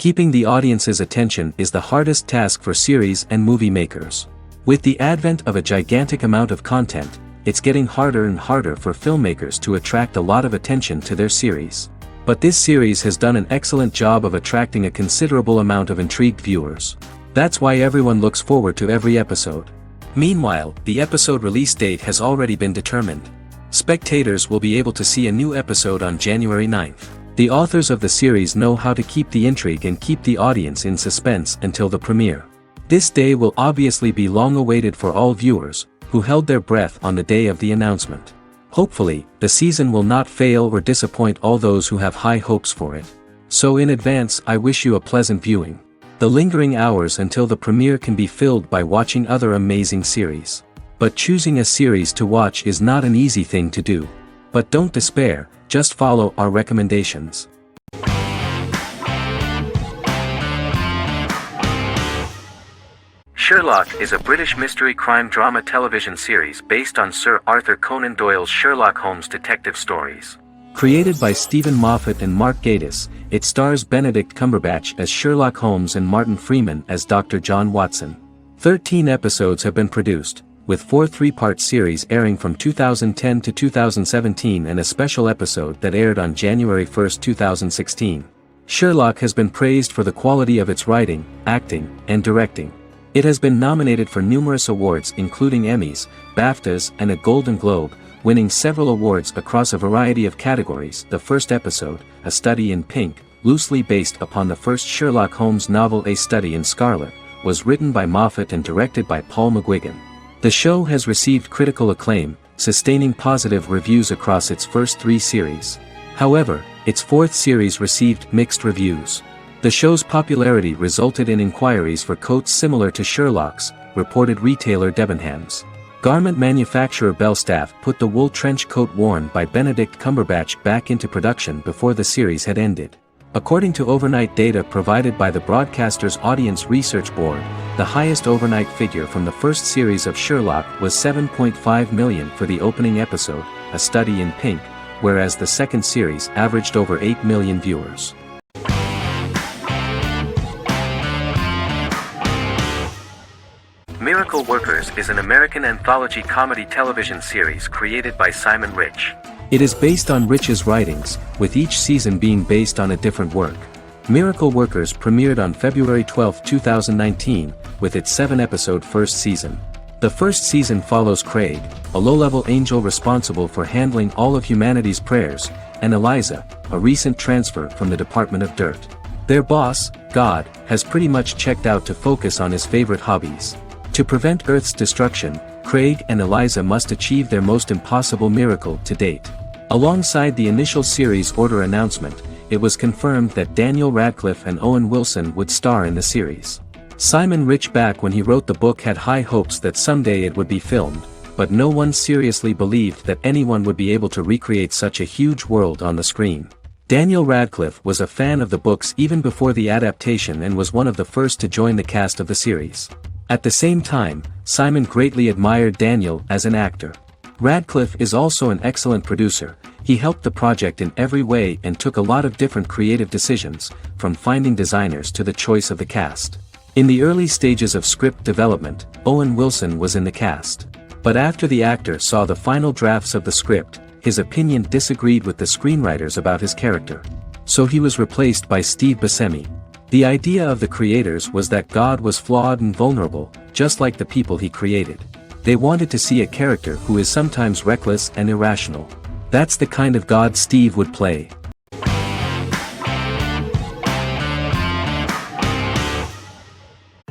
Keeping the audience's attention is the hardest task for series and movie makers. With the advent of a gigantic amount of content, it's getting harder and harder for filmmakers to attract a lot of attention to their series. But this series has done an excellent job of attracting a considerable amount of intrigued viewers. That's why everyone looks forward to every episode. Meanwhile, the episode release date has already been determined. Spectators will be able to see a new episode on January 9th. The authors of the series know how to keep the intrigue and keep the audience in suspense until the premiere. This day will obviously be long awaited for all viewers, who held their breath on the day of the announcement. Hopefully, the season will not fail or disappoint all those who have high hopes for it. So in advance, I wish you a pleasant viewing. The lingering hours until the premiere can be filled by watching other amazing series. But choosing a series to watch is not an easy thing to do. But don't despair, just follow our recommendations. Sherlock is a British mystery crime drama television series based on Sir Arthur Conan Doyle's Sherlock Holmes detective stories. Created by Stephen Moffat and Mark Gatiss, it stars Benedict Cumberbatch as Sherlock Holmes and Martin Freeman as Dr. John Watson. 13 episodes have been produced, with 4 three-part series airing from 2010 to 2017 and a special episode that aired on January 1, 2016. Sherlock has been praised for the quality of its writing, acting, and directing. It has been nominated for numerous awards including Emmys, BAFTAs, and a Golden Globe, winning several awards across a variety of categories. The first episode, A Study in Pink, loosely based upon the first Sherlock Holmes novel A Study in Scarlet, was written by Moffat and directed by Paul McGuigan. The show has received critical acclaim, sustaining positive reviews across its first 3 series. However, its 4th series received mixed reviews. The show's popularity resulted in inquiries for coats similar to Sherlock's, reported retailer Debenhams. Garment manufacturer Belstaff put the wool trench coat worn by Benedict Cumberbatch back into production before the series had ended. According to overnight data provided by the broadcaster's Audience Research Board, the highest overnight figure from the first series of Sherlock was 7.5 million for the opening episode, A Study in Pink, whereas the second series averaged over 8 million viewers. Miracle Workers is an American anthology comedy television series created by Simon Rich. It is based on Rich's writings, with each season being based on a different work. Miracle Workers premiered on February 12, 2019, with its 7-episode first season. The first season follows Craig, a low-level angel responsible for handling all of humanity's prayers, and Eliza, a recent transfer from the Department of Dirt. Their boss, God, has pretty much checked out to focus on his favorite hobbies. To prevent Earth's destruction, Craig and Eliza must achieve their most impossible miracle to date. Alongside the initial series order announcement, it was confirmed that Daniel Radcliffe and Owen Wilson would star in the series. Simon Rich back when he wrote the book had high hopes that someday it would be filmed, but no one seriously believed that anyone would be able to recreate such a huge world on the screen. Daniel Radcliffe was a fan of the books even before the adaptation and was one of the first to join the cast of the series. At the same time, Simon greatly admired Daniel as an actor. Radcliffe is also an excellent producer. He helped the project in every way and took a lot of different creative decisions, from finding designers to the choice of the cast. In the early stages of script development, Owen Wilson was in the cast. But after the actor saw the final drafts of the script, his opinion disagreed with the screenwriters about his character. So he was replaced by Steve Buscemi. The idea of the creators was that God was flawed and vulnerable, just like the people he created. They wanted to see a character who is sometimes reckless and irrational. That's the kind of God Steve would play.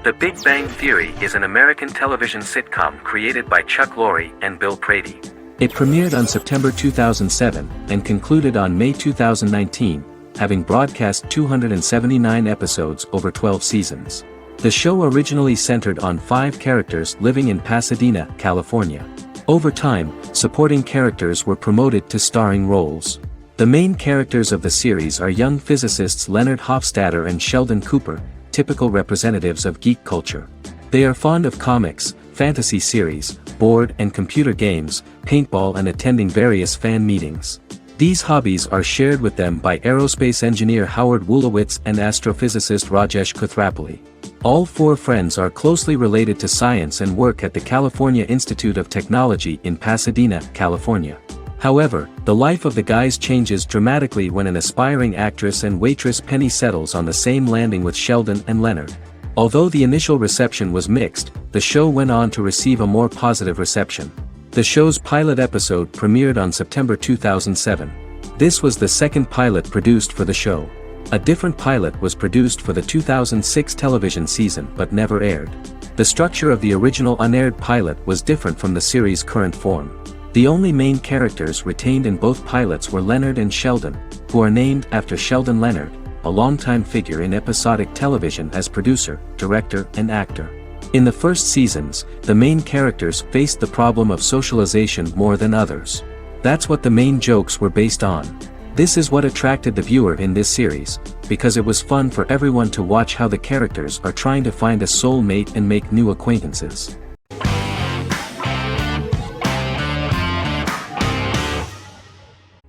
The Big Bang Theory is an American television sitcom created by Chuck Lorre and Bill Prady. It premiered on September 2007 and concluded on May 2019, having broadcast 279 episodes over 12 seasons. The show originally centered on 5 characters living in Pasadena, California. Over time, supporting characters were promoted to starring roles. The main characters of the series are young physicists Leonard Hofstadter and Sheldon Cooper, typical representatives of geek culture. They are fond of comics, fantasy series, board and computer games, paintball and attending various fan meetings. These hobbies are shared with them by aerospace engineer Howard Wolowitz and astrophysicist Rajesh Kuthrapalli. All four friends are closely related to science and work at the California Institute of Technology in Pasadena, California. However, the life of the guys changes dramatically when an aspiring actress and waitress Penny settles on the same landing with Sheldon and Leonard. Although the initial reception was mixed, the show went on to receive a more positive reception. The show's pilot episode premiered on September 2007. This was the second pilot produced for the show. A different pilot was produced for the 2006 television season but never aired. The structure of the original unaired pilot was different from the series' current form. The only main characters retained in both pilots were Leonard and Sheldon, who are named after Sheldon Leonard, a longtime figure in episodic television as producer, director, and actor. In the first seasons, the main characters faced the problem of socialization more than others. That's what the main jokes were based on. This is what attracted the viewer in this series, because it was fun for everyone to watch how the characters are trying to find a soul mate and make new acquaintances.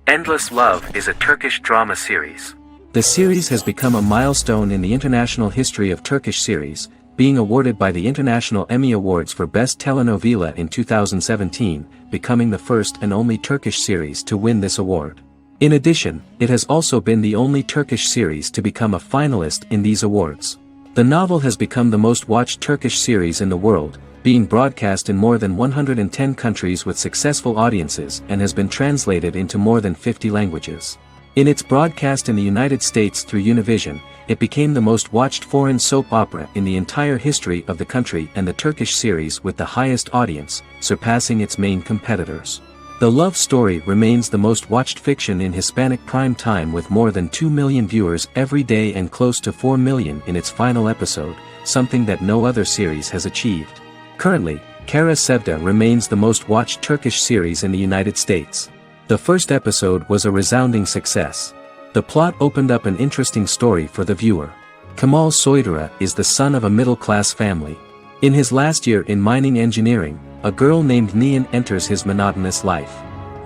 Endless Love is a Turkish drama series. The series has become a milestone in the international history of Turkish series, being awarded by the International Emmy Awards for Best Telenovela in 2017, becoming the first and only Turkish series to win this award. In addition, it has also been the only Turkish series to become a finalist in these awards. The novel has become the most watched Turkish series in the world, being broadcast in more than 110 countries with successful audiences and has been translated into more than 50 languages. In its broadcast in the United States through Univision, it became the most watched foreign soap opera in the entire history of the country and the Turkish series with the highest audience, surpassing its main competitors. The love story remains the most watched fiction in Hispanic prime time with more than 2 million viewers every day and close to 4 million in its final episode, something that no other series has achieved. Currently, Kara Sevda remains the most watched Turkish series in the United States. The first episode was a resounding success. The plot opened up an interesting story for the viewer. Kemal Soydura is the son of a middle-class family. In his last year in mining engineering, a girl named Nihan enters his monotonous life.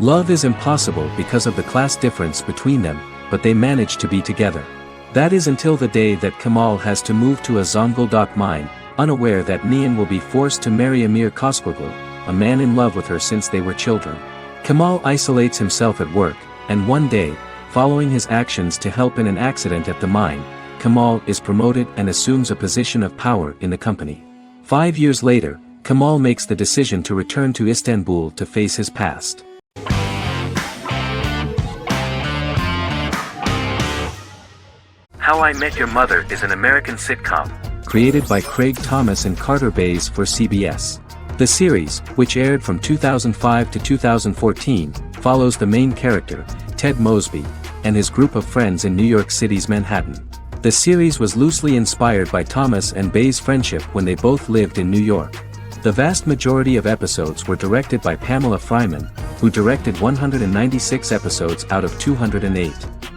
Love is impossible because of the class difference between them, but they manage to be together. That is until the day that Kemal has to move to a Zonguldak mine, unaware that Nihan will be forced to marry Amir Koskoglu, a man in love with her since they were children. Kemal isolates himself at work, and one day, following his actions to help in an accident at the mine, Kemal is promoted and assumes a position of power in the company. 5 years later, Kemal makes the decision to return to Istanbul to face his past. How I Met Your Mother is an American sitcom, created by Craig Thomas and Carter Bays for CBS. The series, which aired from 2005 to 2014, follows the main character, Ted Mosby, and his group of friends in New York City's Manhattan. The series was loosely inspired by Thomas and Bays' friendship when they both lived in New York. The vast majority of episodes were directed by Pamela Fryman, who directed 196 episodes out of 208.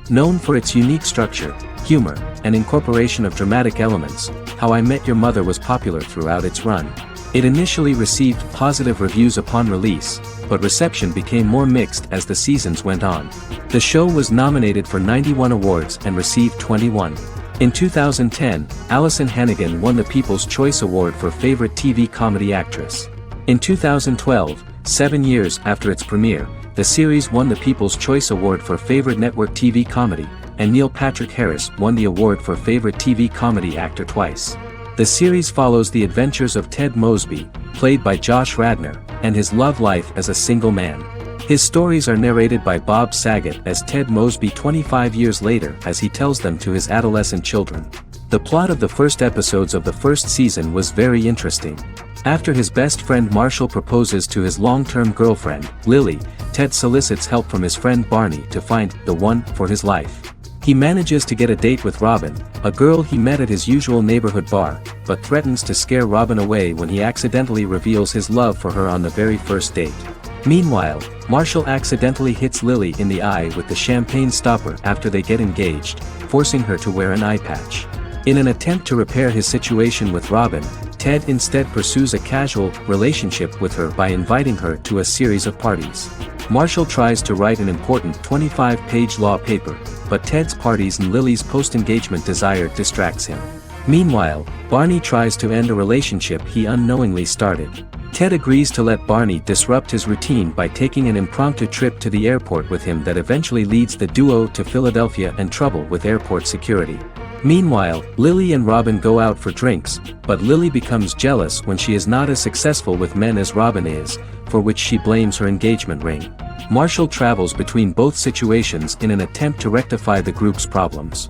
Known for its unique structure, humor, and incorporation of dramatic elements, How I Met Your Mother was popular throughout its run. It initially received positive reviews upon release, but reception became more mixed as the seasons went on. The show was nominated for 91 awards and received 21. In 2010, Allison Hannigan won the People's Choice Award for Favorite TV Comedy Actress. In 2012, 7 years after its premiere, the series won the People's Choice Award for Favorite Network TV Comedy, and Neil Patrick Harris won the award for Favorite TV Comedy Actor twice. The series follows the adventures of Ted Mosby, played by Josh Radnor, and his love life as a single man. His stories are narrated by Bob Saget as Ted Mosby 25 years later as he tells them to his adolescent children. The plot of the first episodes of the first season was very interesting. After his best friend Marshall proposes to his long-term girlfriend, Lily, Ted solicits help from his friend Barney to find the one for his life. He manages to get a date with Robin, a girl he met at his usual neighborhood bar, but threatens to scare Robin away when he accidentally reveals his love for her on the very first date. Meanwhile, Marshall accidentally hits Lily in the eye with the champagne stopper after they get engaged, forcing her to wear an eye patch. In an attempt to repair his situation with Robin, Ted instead pursues a casual relationship with her by inviting her to a series of parties. Marshall tries to write an important 25-page law paper, but Ted's parties and Lily's post-engagement desire distracts him. Meanwhile, Barney tries to end a relationship he unknowingly started. Ted agrees to let Barney disrupt his routine by taking an impromptu trip to the airport with him that eventually leads the duo to Philadelphia and trouble with airport security. Meanwhile, Lily and Robin go out for drinks, but Lily becomes jealous when she is not as successful with men as Robin is, for which she blames her engagement ring. Marshall travels between both situations in an attempt to rectify the group's problems.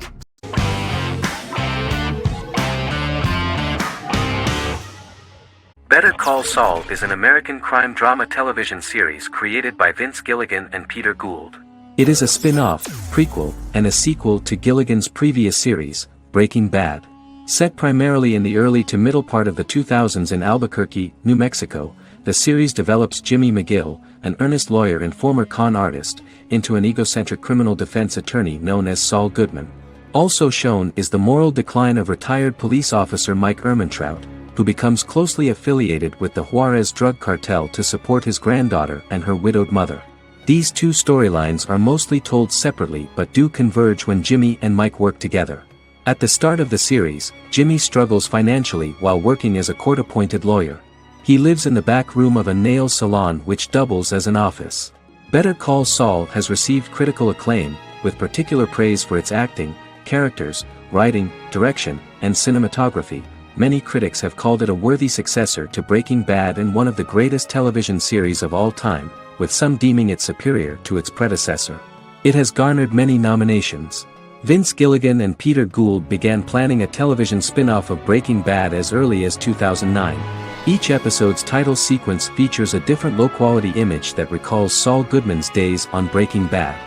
Better Call Saul is an American crime drama television series created by Vince Gilligan and Peter Gould. It is a spin-off, prequel, and a sequel to Gilligan's previous series, Breaking Bad. Set primarily in the early to middle part of the 2000s in Albuquerque, New Mexico, the series develops Jimmy McGill, an earnest lawyer and former con artist, into an egocentric criminal defense attorney known as Saul Goodman. Also shown is the moral decline of retired police officer Mike Ehrmantraut, who becomes closely affiliated with the Juarez drug cartel to support his granddaughter and her widowed mother. These two storylines are mostly told separately but do converge when Jimmy and Mike work together. At the start of the series, Jimmy struggles financially while working as a court-appointed lawyer. He lives in the back room of a nail salon which doubles as an office. Better Call Saul has received critical acclaim, with particular praise for its acting, characters, writing, direction, and cinematography. Many critics have called it a worthy successor to Breaking Bad and one of the greatest television series of all time, with some deeming it superior to its predecessor. It has garnered many nominations. Vince Gilligan and Peter Gould began planning a television spin-off of Breaking Bad as early as 2009. Each episode's title sequence features a different low-quality image that recalls Saul Goodman's days on Breaking Bad.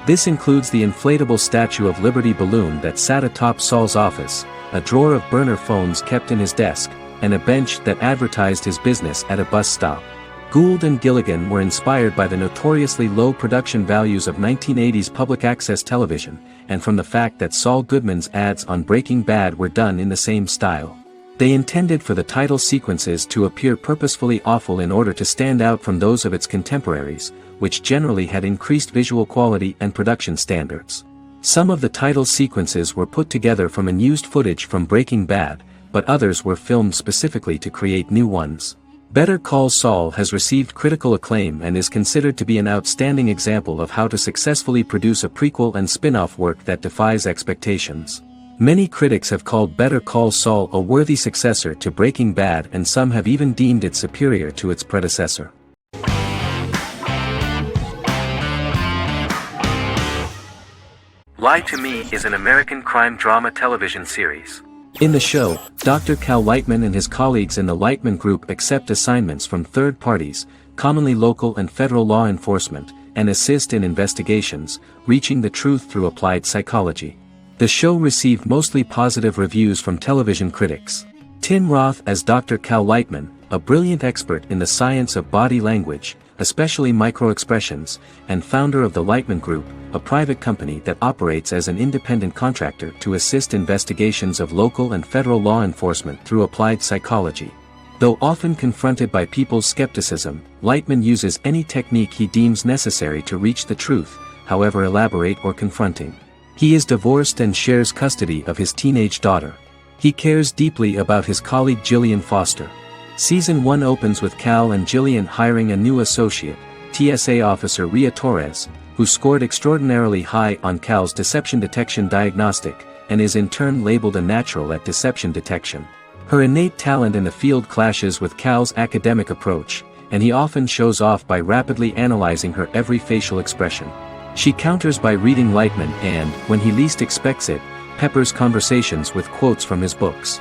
This includes the inflatable Statue of Liberty balloon that sat atop Saul's office, a drawer of burner phones kept in his desk, and a bench that advertised his business at a bus stop. Gould and Gilligan were inspired by the notoriously low production values of 1980s public access television, and from the fact that Saul Goodman's ads on Breaking Bad were done in the same style. They intended for the title sequences to appear purposefully awful in order to stand out from those of its contemporaries, which generally had increased visual quality and production standards. Some of the title sequences were put together from unused footage from Breaking Bad, but others were filmed specifically to create new ones. Better Call Saul has received critical acclaim and is considered to be an outstanding example of how to successfully produce a prequel and spin-off work that defies expectations. Many critics have called Better Call Saul a worthy successor to Breaking Bad, and some have even deemed it superior to its predecessor. Lie to Me is an American crime drama television series. In the show, Dr. Cal Lightman and his colleagues in the Lightman Group accept assignments from third parties, commonly local and federal law enforcement, and assist in investigations, reaching the truth through applied psychology. The show received mostly positive reviews from television critics. Tim Roth as Dr. Cal Lightman, a brilliant expert in the science of body language, especially microexpressions, and founder of the Lightman Group, a private company that operates as an independent contractor to assist investigations of local and federal law enforcement through applied psychology. Though often confronted by people's skepticism, Lightman uses any technique he deems necessary to reach the truth, however elaborate or confronting. He is divorced and shares custody of his teenage daughter. He cares deeply about his colleague Jillian Foster. Season 1 opens with Cal and Jillian hiring a new associate, TSA officer Rhea Torres, who scored extraordinarily high on Cal's deception detection diagnostic, and is in turn labeled a natural at deception detection. Her innate talent in the field clashes with Cal's academic approach, and he often shows off by rapidly analyzing her every facial expression. She counters by reading Lightman and, when he least expects it, peppers conversations with quotes from his books.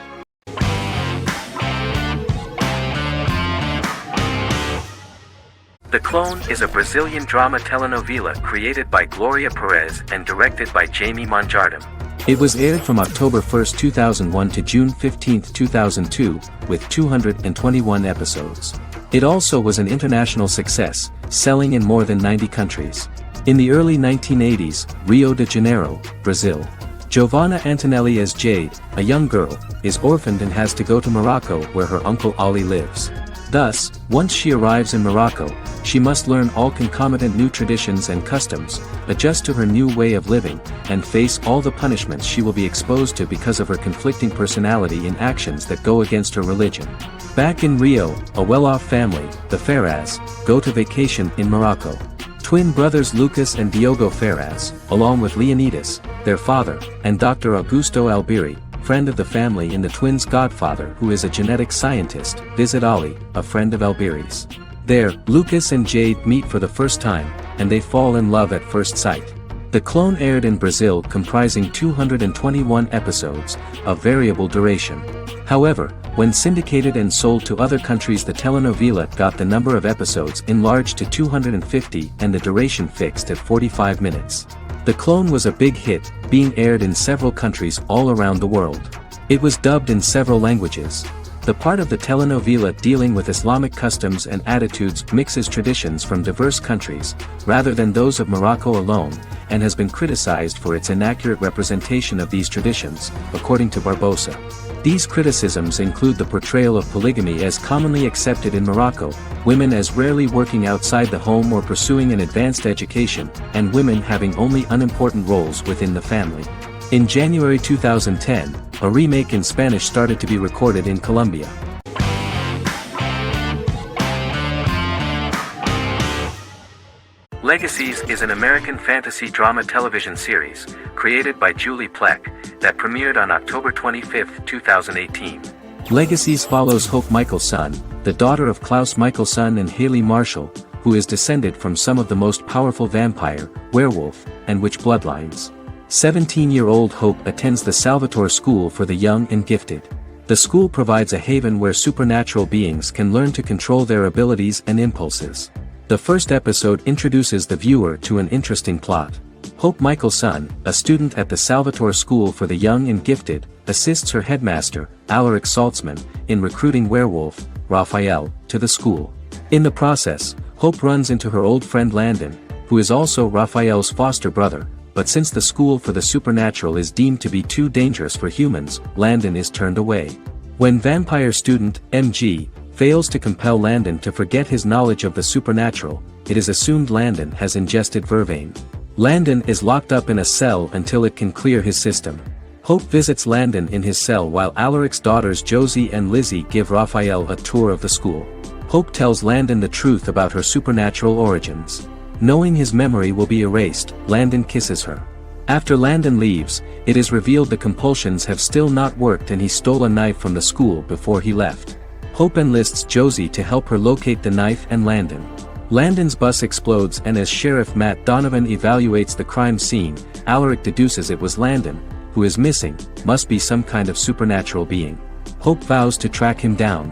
The Clone is a Brazilian drama telenovela created by Gloria Perez and directed by Jamie Monjardim. It was aired from October 1, 2001 to June 15, 2002, with 221 episodes. It also was an international success, selling in more than 90 countries. In the early 1980s, Rio de Janeiro, Brazil. Giovanna Antonelli as Jade, a young girl, is orphaned and has to go to Morocco where her uncle Ali lives. Thus, once she arrives in Morocco, she must learn all concomitant new traditions and customs, adjust to her new way of living, and face all the punishments she will be exposed to because of her conflicting personality in actions that go against her religion. Back in Rio, a well-off family, the Ferraz, go to vacation in Morocco. Twin brothers Lucas and Diogo Ferraz, along with Leonidas, their father, and Dr. Augusto Albiri, friend of the family and the twins' godfather who is a genetic scientist, visit Ali, a friend of Albiri's. There, Lucas and Jade meet for the first time, and they fall in love at first sight. The clone aired in Brazil comprising 221 episodes, of variable duration. However, when syndicated and sold to other countries, the telenovela got the number of episodes enlarged to 250 and the duration fixed at 45 minutes. The clone was a big hit, being aired in several countries all around the world. It was dubbed in several languages. The part of the telenovela dealing with Islamic customs and attitudes mixes traditions from diverse countries, rather than those of Morocco alone, and has been criticized for its inaccurate representation of these traditions, according to Barbosa. These criticisms include the portrayal of polygamy as commonly accepted in Morocco, women as rarely working outside the home or pursuing an advanced education, and women having only unimportant roles within the family. In January 2010, a remake in Spanish started to be recorded in Colombia. Legacies is an American fantasy drama television series, created by Julie Plec, that premiered on October 25, 2018. Legacies follows Hope Michelson, the daughter of Klaus Michelson and Haley Marshall, who is descended from some of the most powerful vampire, werewolf, and witch bloodlines. 17-year-old Hope attends the Salvatore School for the Young and Gifted. The school provides a haven where supernatural beings can learn to control their abilities and impulses. The first episode introduces the viewer to an interesting plot. Hope Michelson, a student at the Salvatore School for the Young and Gifted, assists her headmaster, Alaric Saltzman, in recruiting werewolf, Raphael, to the school. In the process, Hope runs into her old friend Landon, who is also Raphael's foster brother, but since the school for the supernatural is deemed to be too dangerous for humans, Landon is turned away. When vampire student, MG, fails to compel Landon to forget his knowledge of the supernatural, it is assumed Landon has ingested vervain. Landon is locked up in a cell until it can clear his system. Hope visits Landon in his cell while Alaric's daughters Josie and Lizzie give Raphael a tour of the school. Hope tells Landon the truth about her supernatural origins. Knowing his memory will be erased, Landon kisses her. After Landon leaves, it is revealed the compulsions have still not worked and he stole a knife from the school before he left. Hope enlists Josie to help her locate the knife and Landon. Landon's bus explodes and as Sheriff Matt Donovan evaluates the crime scene, Alaric deduces it was Landon, who is missing, must be some kind of supernatural being. Hope vows to track him down.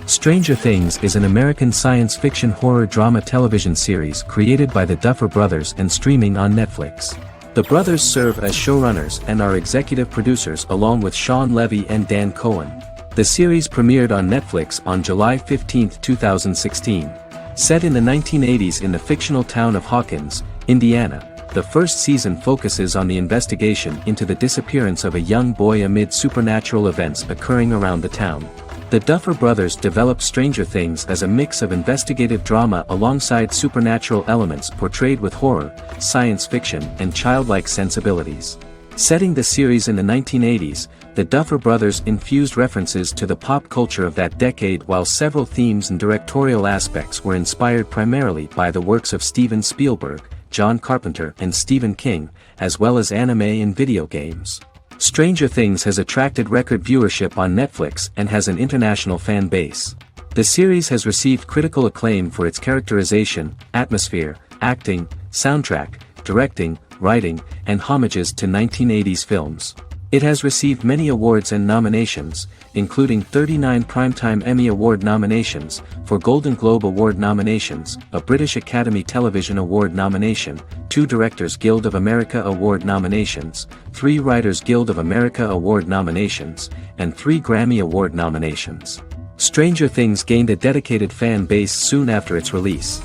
Stranger Things is an American science fiction horror drama television series created by the Duffer Brothers and streaming on Netflix. The brothers serve as showrunners and are executive producers along with Sean Levy and Dan Cohen. The series premiered on Netflix on July 15, 2016. Set in the 1980s in the fictional town of Hawkins, Indiana, the first season focuses on the investigation into the disappearance of a young boy amid supernatural events occurring around the town. The Duffer Brothers developed Stranger Things as a mix of investigative drama alongside supernatural elements portrayed with horror, science fiction, and childlike sensibilities. Setting the series in the 1980s, the Duffer Brothers infused references to the pop culture of that decade while several themes and directorial aspects were inspired primarily by the works of Steven Spielberg, John Carpenter and Stephen King, as well as anime and video games. Stranger Things has attracted record viewership on Netflix and has an international fan base. The series has received critical acclaim for its characterization, atmosphere, acting, soundtrack, directing, writing, and homages to 1980s films. It has received many awards and nominations, including 39 Primetime Emmy Award nominations, 4 Golden Globe Award nominations, a British Academy Television Award nomination, 2 Directors Guild of America Award nominations, 3 Writers Guild of America Award nominations, and 3 Grammy Award nominations. Stranger Things gained a dedicated fan base soon after its release.